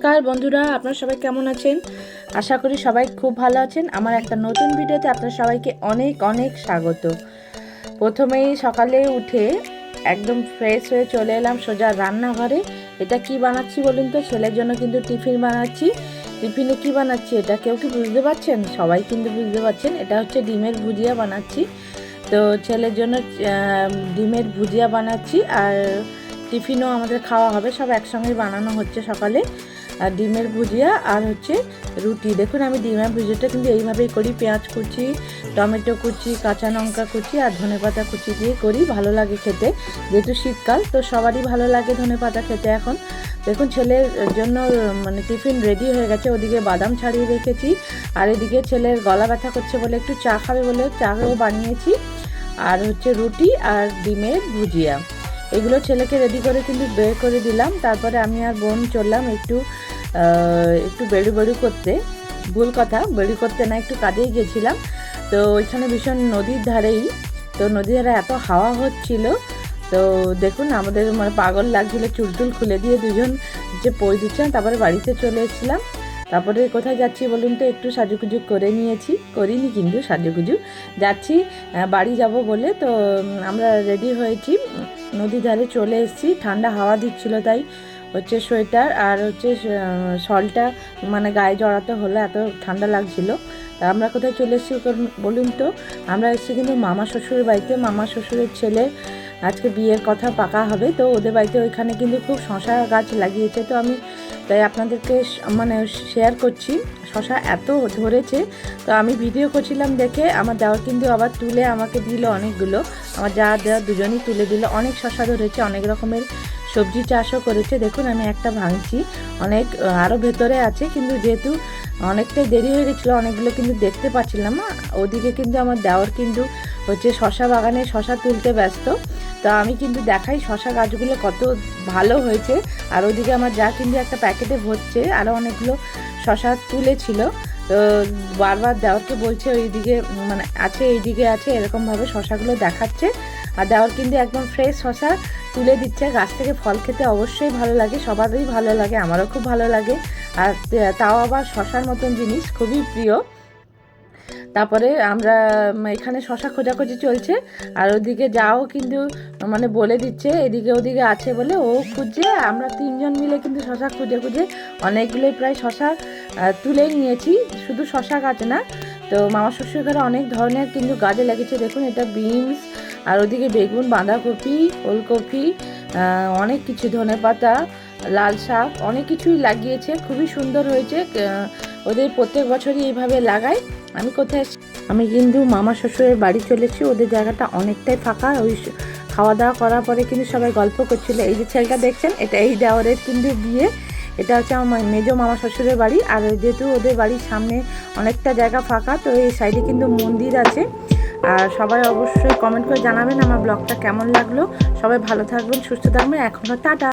নমস্কার বন্ধুরা, আপনারা সবাই কেমন আছেন? আশা করি সবাই খুব ভালো আছেন। আমার একটা নতুন ভিডিওতে আপনারা সবাইকে অনেক অনেক স্বাগত। প্রথমেই সকালে উঠে একদম ফ্রেশ হয়ে চলে এলাম সোজা রান্নাঘরে। এটা কি বানাচ্ছি বলুন তো? ছেলের জন্য কিন্তু টিফিন বানাচ্ছি। টিফিনে কি বানাচ্ছি এটা কেউ কি বুঝতে পারছেন? সবাই কিন্তু বুঝতে পারছেন। এটা হচ্ছে ডিমের ভুজিয়া বানাচ্ছি। তো ছেলের জন্য ডিমের ভুজিয়া বানাচ্ছি, আর টিফিনও আমাদের খাওয়া হবে, সব একসঙ্গেই বানানো হচ্ছে সকালে। আর ডিমের ভুজিয়া আর হচ্ছে রুটি। দেখুন আমি ডিমের ভুজিয়াটা কিন্তু এইভাবেই করি, পেঁয়াজ কুচি, টমেটো কুচি, কাঁচা লঙ্কা কুচি আর ধনেপাতা কুচি দিয়ে করি। ভালো লাগে খেতে, যেহেতু শীতকাল তো সবারই ভালো লাগে ধনেপাতা খেতে। এখন দেখুন ছেলের জন্য টিফিন রেডি হয়ে গেছে। ওদিকে বাদাম ছাড়িয়ে রেখেছি, আর এদিকে ছেলের গলা ব্যথা করছে বলে একটু চা খাবে বলে চাও বানিয়েছি, আর হচ্ছে রুটি আর ডিমের ভুজিয়া। এগুলো ছেলেকে রেডি করে কিন্তু বের করে দিলাম। তারপরে আমি আর বোন চললাম একটু বেড়ু করতে। ভুল কথা, বেড়ু করতে না, একটু কাজেই গেছিলাম। তো ওইখানে ভীষণ নদীর ধারেই, তো নদীর ধারে এত হাওয়া হচ্ছিল, তো দেখুন আমাদের পাগল লাগছিল। চুল খুলে দিয়ে দুজন যে পই দিচ্ছিলাম, তারপরে বাড়িতে চলে এসেছিলাম। তারপরে কোথায় যাচ্ছি বলুন তো? একটু সাজুগুজু করে নিয়েছি, করিনি কিন্তু সাজুগুজু, যাচ্ছি বাড়ি যাব বলে। তো আমরা রেডি হয়েছি, নদীর ধারে চলে এসেছি। ঠান্ডা হাওয়া দিচ্ছিল, তাই হচ্ছে সোয়েটার আর হচ্ছে শলটা গায়ে জড়াতে হলো, এত ঠান্ডা লাগছিল। তা আমরা কোথায় চলে এসেছি বলুন তো? আমরা এসেছি কিন্তু মামা শ্বশুরের বাড়িতে। মামা শ্বশুরের ছেলে আজকে বিয়ের কথা পাকা হবে, তো ওদের বাড়িতে ওইখানে কিন্তু খুব শশা গাছ লাগিয়েছে। তো আমি তাই আপনাদেরকে শেয়ার করছি। শশা এত ধরেছে, তো আমি ভিডিও করছিলাম দেখে আমার দেওয়ার কিন্তু আবার তুলে আমাকে দিল অনেকগুলো। আমার যা দেওয়া দুজনই তুলে দিল। অনেক শশা ধরেছে, অনেক রকমের সবজি চাষও করেছে। দেখুন আমি একটা ভাঙছি, অনেক আরও ভেতরে আছে, কিন্তু যেহেতু অনেকটাই দেরি হয়ে গেছিলো অনেকগুলো কিন্তু দেখতে পাচ্ছিলাম না। ওদিকে কিন্তু আমার দেওয়ার কিন্তু হচ্ছে শশা বাগানে শশা তুলতে ব্যস্ত। তো আমি কিন্তু দেখাই শশা গাছগুলো কত ভালো হয়েছে। আর ওদিকে আমার যা কিন্তু একটা প্যাকেটে ভরছে, আরও অনেকগুলো শশা তুলেছিল। তো বারবার দেওয়ারকে বলছে ওইদিকে আছে, এইদিকে আছে, এরকমভাবে শশাগুলো দেখাচ্ছে। আর দেওয়ার কিন্তু একদম ফ্রেশ শশা তুলে দিচ্ছে। গাছ থেকে ফল খেতে অবশ্যই ভালো লাগে, সবারই ভালো লাগে, আমারও খুব ভালো লাগে। আর তাও আবার শশার মতন জিনিস খুবই প্রিয়। তারপরে আমরা এখানে শশা খোঁজাখুঁজি চলছে, আর ওদিকে যাও কিন্তু বলে দিচ্ছে এদিকে ওদিকে আছে বলে, ও খুঁজছে। আমরা তিনজন মিলে কিন্তু শশা খুঁজে অনেকগুলোই প্রায় শশা তুলে নিয়েছি। শুধু শশা গাছ না, তো মামা শ্বশুর ঘরে অনেক ধরনের কিন্তু গাছে লেগেছে। দেখুন এটা বিনস, আর ওদিকে বেগুন, বাঁধাকপি, ওলকপি, অনেক কিছু, ধনেপাতা, লাল শাক, অনেক কিছুই লাগিয়েছে। খুবই সুন্দর হয়েছে। ওদের প্রত্যেক বছরই এইভাবে লাগায়। আমি কিন্তু মামা শ্বশুরের বাড়ি চলেছি। ওদের জায়গাটা অনেকটাই ফাঁকা। ওই খাওয়া দাওয়া করার পরে কিন্তু সবাই গল্প করছিল। এই যে ছেলেটা দেখছেন, এটা এই দেওয়ারের কিন্তু বিয়ে। এটা হচ্ছে আমার মেজো মামা শ্বশুরের বাড়ি। আর যেহেতু ওদের বাড়ির সামনে অনেকটা জায়গা ফাঁকা, তো এই সাইডে কিন্তু মন্দির আছে। আর সবাই অবশ্যই কমেন্ট করে জানাবেন আমার ব্লগটা কেমন লাগলো। সবাই ভালো থাকবেন, সুস্থ থাকবেন। এখন টাটা।